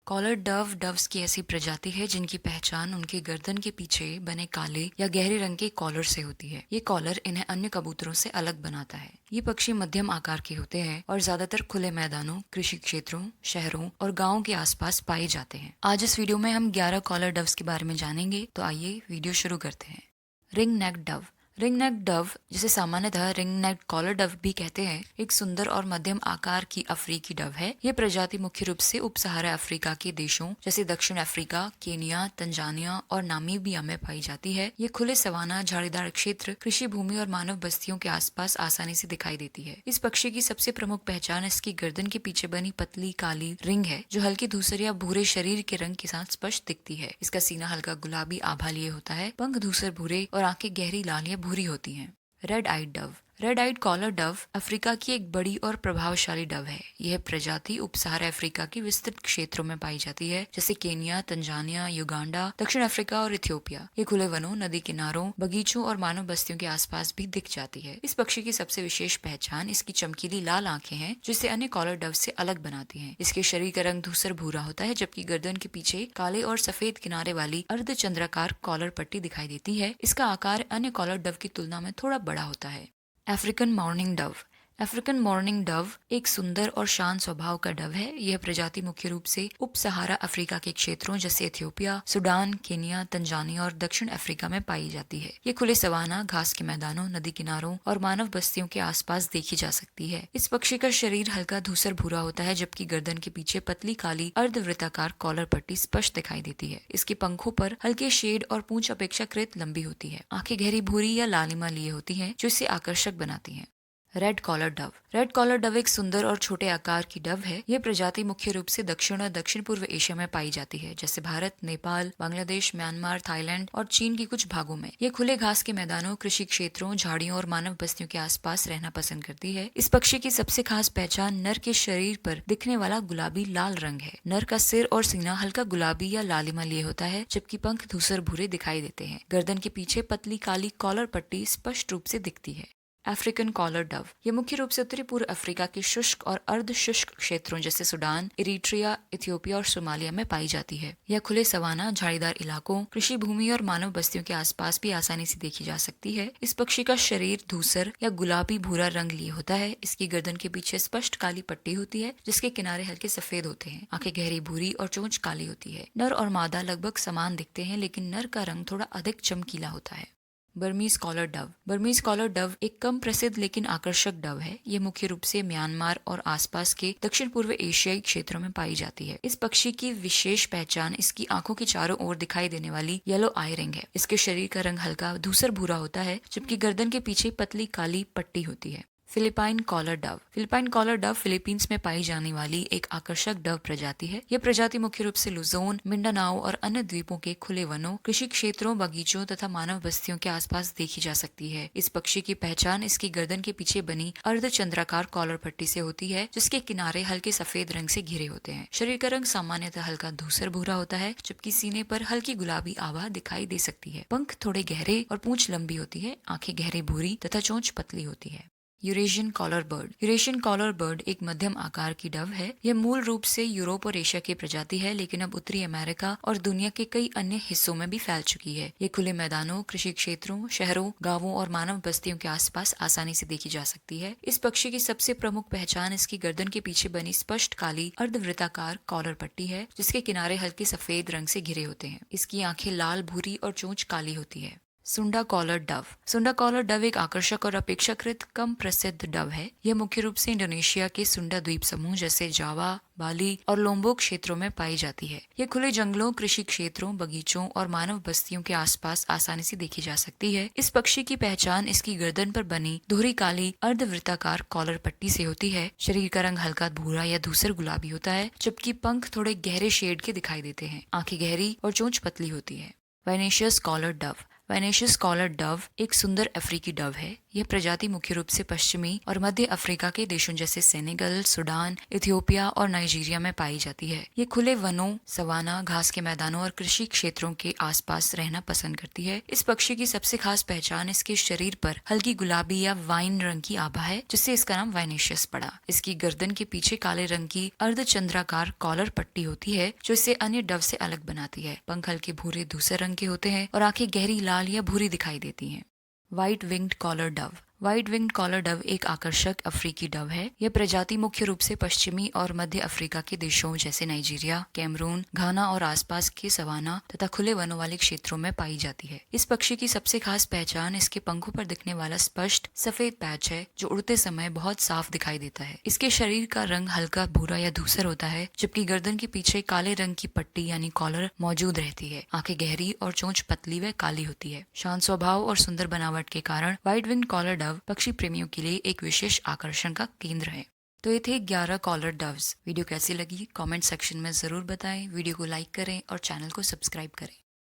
Collar Dove doves की ऐसी प्रजाति है जिनकी पहचान उनके गर्दन के पीछे बने काले या गहरे रंग के कॉलर से होती है। ये कॉलर इन्हें अन्य कबूतरों से अलग बनाता है। ये पक्षी मध्यम आकार के होते हैं और ज्यादातर खुले मैदानों, कृषि क्षेत्रों, शहरों और गांवों के आसपास पाए जाते हैं। आज इस वीडियो में हम 11 कॉलर डव्स के बारे में जानेंगे, तो आइए वीडियो शुरू करते हैं। Ring neck Dove. Ring neck Dove, जिसे सामान्यतः रिंग नेक कॉलर डव भी कहते हैं, एक सुंदर और मध्यम आकार की अफ्रीकी डव है। ये प्रजाति मुख्य रूप से उप सहारा अफ्रीका के देशों जैसे दक्षिण अफ्रीका, केनिया, तंजानिया और नामीबिया में पाई जाती है। ये खुले सवाना, झाड़ीदार क्षेत्र, कृषि भूमि और मानव बस्तियों के आसपास आसानी से दिखाई देती है। इस पक्षी की सबसे प्रमुख पहचान इसकी गर्दन के पीछे बनी पतली काली रिंग है, जो हल्की धूसर या भूरे शरीर के रंग के साथ स्पष्ट दिखती है। इसका सीना हल्का गुलाबी आभा लिए होता है, पंख धूसर भूरे और आंखें गहरी लाल या भूरी होती हैं। Red eyed dove. Red eyed collar dove Africa की एक बड़ी और प्रभावशाली डव है। यह प्रजाति उप सहारा अफ्रीका के विस्तृत क्षेत्रों में पाई जाती है, जैसे केनिया, तंजानिया, युगांडा, दक्षिण अफ्रीका और इथियोपिया। ये खुले वनों, नदी किनारों, बगीचों और मानव बस्तियों के आसपास भी दिख जाती है। इस पक्षी की सबसे विशेष पहचान इसकी चमकीली लाल आंखें हैं, जिसे अन्य कॉलर डव से अलग बनाती हैं। इसके शरीर का रंग धूसर भूरा होता है, जबकि गर्दन के पीछे काले और सफेद किनारे वाली अर्धचंद्राकार कॉलर पट्टी दिखाई देती है। इसका आकार अन्य कॉलर डव की तुलना में थोड़ा बड़ा होता है। African morning Dove. African morning Dove एक सुंदर और शांत स्वभाव का डव है। यह प्रजाति मुख्य रूप से उप सहारा अफ्रीका के क्षेत्रों जैसे इथियोपिया, सुडान, केनिया, तंजानिया और दक्षिण अफ्रीका में पाई जाती है। ये खुले सवाना, घास के मैदानों, नदी किनारों और मानव बस्तियों के आसपास देखी जा सकती है। इस पक्षी का शरीर हल्का धूसर भूरा होता है, जबकि गर्दन के पीछे पतली काली अर्धवृत्ताकार कॉलर पट्टी स्पष्ट दिखाई देती है। इसके पंखों पर हल्के शेड और पूंछ अपेक्षाकृत लंबी होती है। आंखें गहरी भूरी या लालिमा लिए होती हैं, जो इसे आकर्षक बनाती हैं। Red collar dove. Red collar dove एक सुंदर और छोटे आकार की डव है। यह प्रजाति मुख्य रूप से दक्षिण और दक्षिण पूर्व एशिया में पाई जाती है, जैसे भारत, नेपाल, बांग्लादेश, म्यांमार, थाईलैंड और चीन के कुछ भागों में। यह खुले घास के मैदानों, कृषि क्षेत्रों, झाड़ियों और मानव बस्तियों के आसपास रहना पसंद करती है। इस पक्षी की सबसे खास पहचान नर के शरीर पर दिखने वाला गुलाबी लाल रंग है। नर का सिर और सीना हल्का गुलाबी या लालिमा लिए होता है, जबकि पंख धूसर भूरे दिखाई देते हैं। गर्दन के पीछे पतली काली कॉलर पट्टी स्पष्ट रूप से दिखती है। African collar dove. ये मुख्य रूप से उत्तरी पूर्व अफ्रीका के शुष्क और अर्ध शुष्क क्षेत्रों जैसे सुडान, इरिट्रिया, इथियोपिया और सोमालिया में पाई जाती है। यह खुले सवाना, झाड़ीदार इलाकों, कृषि भूमि और मानव बस्तियों के आसपास भी आसानी से देखी जा सकती है। इस पक्षी का शरीर धूसर या गुलाबी भूरा रंग लिए होता है। इसकी गर्दन के पीछे स्पष्ट काली पट्टी होती है, जिसके किनारे हल्के सफेद होते हैं। आंखें गहरी भूरी और चोंच काली होती है। नर और मादा लगभग समान दिखते हैं, लेकिन नर का रंग थोड़ा अधिक चमकीला होता है। Burmese collar dove. Burmese collar dove एक कम प्रसिद्ध लेकिन आकर्षक डव है। ये मुख्य रूप से म्यांमार और आसपास के दक्षिण पूर्व एशियाई क्षेत्रों में पाई जाती है। इस पक्षी की विशेष पहचान इसकी आंखों के चारों ओर दिखाई देने वाली येलो आई रिंग है। इसके शरीर का रंग हल्का धूसर भूरा होता है, जबकि गर्दन के पीछे पतली काली पट्टी होती है। Philippine collar dove. Philippine collar dove Philippines में पाई जाने वाली एक आकर्षक डव प्रजाति है। यह प्रजाति मुख्य रूप से लुजोन, मिंडानाओ और अन्य द्वीपों के खुले वनों, कृषि क्षेत्रों, बगीचों तथा मानव बस्तियों के आसपास देखी जा सकती है। इस पक्षी की पहचान इसकी गर्दन के पीछे बनी अर्धचंद्राकार कॉलर पट्टी से होती है, जिसके किनारे हल्के सफेद रंग से घिरे होते हैं। शरीर का रंग सामान्यतः हल्का धूसर भूरा होता है, जबकि सीने पर हल्की गुलाबी आभा दिखाई दे सकती है। पंख थोड़े गहरे और पूंछ लंबी होती है। आंखें गहरी भूरी तथा चोंच पतली होती है। Eurasian collar bird. Eurasian collar bird एक मध्यम आकार की डव है। यह मूल रूप से यूरोप और एशिया की प्रजाति है, लेकिन अब उत्तरी अमेरिका और दुनिया के कई अन्य हिस्सों में भी फैल चुकी है। ये खुले मैदानों, कृषि क्षेत्रों, शहरों, गांवों और मानव बस्तियों के आसपास आसानी से देखी जा सकती है। इस पक्षी की सबसे प्रमुख पहचान इसकी गर्दन के पीछे बनी स्पष्ट काली अर्धवृत्ताकार कॉलर पट्टी है, जिसके किनारे हल्के सफेद रंग से घिरे होते हैं। इसकी आंखें लाल भूरी और चोंच काली होती है। सुंडा कॉलर डव। सुंडा कॉलर डव एक आकर्षक और अपेक्षाकृत कम प्रसिद्ध डव है। यह मुख्य रूप से इंडोनेशिया के सुंडा द्वीप समूह जैसे जावा, बाली और लोम्बोक क्षेत्रों में पाई जाती है। यह खुले जंगलों, कृषि क्षेत्रों, बगीचों और मानव बस्तियों के आसपास आसानी से देखी जा सकती है। इस पक्षी की पहचान इसकी गर्दन पर बनी दोहरी काली अर्धवृत्ताकार कॉलर पट्टी से होती है। शरीर का रंग हल्का भूरा या धूसर गुलाबी होता है, जबकि पंख थोड़े गहरे शेड के दिखाई देते हैं। आंखें गहरी और चोंच पतली होती है। वाइनेशियस कॉलर डव। वाइनेशियस कॉलर डव एक सुंदर अफ्रीकी डव है। यह प्रजाति मुख्य रूप से पश्चिमी और मध्य अफ्रीका के देशों जैसे सेनेगल, सूडान, इथियोपिया और नाइजीरिया में पाई जाती है। ये खुले वनों, सवाना, घास के मैदानों और कृषि क्षेत्रों के आसपास रहना पसंद करती है। इस पक्षी की सबसे खास पहचान इसके शरीर पर हल्की गुलाबी या वाइन रंग की आभा है, जिससे इसका नाम वाइनेशियस पड़ा। इसकी गर्दन के पीछे काले रंग की अर्धचंद्राकार कॉलर पट्टी होती है, जो इसे अन्य डव से अलग बनाती है। पंख हल्के भूरे धूसर रंग के होते हैं और आंखें गहरी लाल या भूरी दिखाई देती हैं। White winged collar dove. White winged collar dove एक आकर्षक अफ्रीकी डव है। यह प्रजाति मुख्य रूप से पश्चिमी और मध्य अफ्रीका के देशों जैसे नाइजीरिया, कैमरून, घाना और आसपास के सवाना तथा खुले वनों वाले क्षेत्रों में पाई जाती है। इस पक्षी की सबसे खास पहचान इसके पंखों पर दिखने वाला स्पष्ट सफेद पैच है, जो उड़ते समय बहुत साफ दिखाई देता है। इसके शरीर का रंग हल्का भूरा या धूसर होता है, जबकि गर्दन के पीछे काले रंग की पट्टी यानी कॉलर मौजूद रहती है। आंखें गहरी और चोंच पतली व काली होती है। शांत स्वभाव और सुंदर बनावट के कारण व्हाइट विंग्ड कॉलर डव पक्षी प्रेमियों के लिए एक विशेष आकर्षण का केंद्र है। तो ये थे 11 कॉलर डव्स। वीडियो कैसी लगी कमेंट सेक्शन में जरूर बताएं। वीडियो को लाइक करें और चैनल को सब्सक्राइब करें।